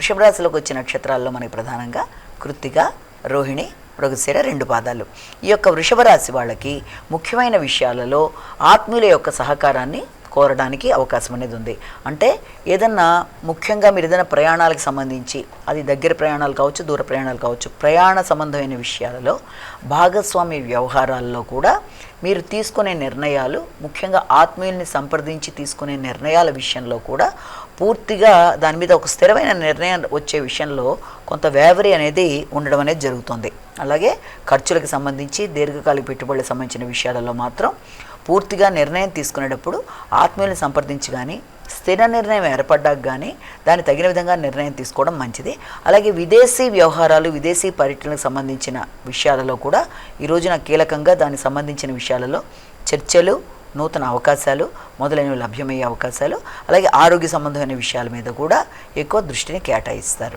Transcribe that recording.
వృషభ రాశిలోకి వచ్చే నక్షత్రాల్లో మనకి ప్రధానంగా కృత్తిక, రోహిణి, మృగశిర 2 పాదాలు. ఈ యొక్క వృషభ రాశి వాళ్ళకి ముఖ్యమైన విషయాలలో ఆత్మీయుల యొక్క సహకారాన్ని కోరడానికి అవకాశం అనేది ఉంది. అంటే ఏదన్నా ముఖ్యంగా మీరు ఏదైనా ప్రయాణాలకు సంబంధించి, అది దగ్గర ప్రయాణాలు కావచ్చు, దూర ప్రయాణాలు కావచ్చు, ప్రయాణ సంబంధమైన విషయాలలో భాగస్వామి వ్యవహారాల్లో కూడా మీరు తీసుకునే నిర్ణయాలు, ముఖ్యంగా ఆత్మీయుల్ని సంప్రదించి తీసుకునే నిర్ణయాల విషయంలో కూడా పూర్తిగా దాని మీద ఒక స్థిరమైన నిర్ణయం వచ్చే విషయంలో కొంత వేవరీ అనేది ఉండడం అనేది జరుగుతుంది. అలాగే ఖర్చులకు సంబంధించి, దీర్ఘకాలిక పెట్టుబడులకు సంబంధించిన విషయాలలో మాత్రం పూర్తిగా నిర్ణయం తీసుకునేటప్పుడు ఆత్మీయుల్ని సంప్రదించి కానీ, స్థిర నిర్ణయం ఏర్పడ్డాక కానీ దాన్ని తగిన విధంగా నిర్ణయం తీసుకోవడం మంచిది. అలాగే విదేశీ వ్యవహారాలు, విదేశీ పర్యటనకు సంబంధించిన విషయాలలో కూడా ఈ రోజున కీలకంగా దానికి సంబంధించిన విషయాలలో చర్చలు, నూతన అవకాశాలు మొదలైనవి లభ్యమయ్యే అవకాశాలు, అలాగే ఆరోగ్య సంబంధమైన విషయాల మీద కూడా ఎక్కువ దృష్టిని కేటాయిస్తారు.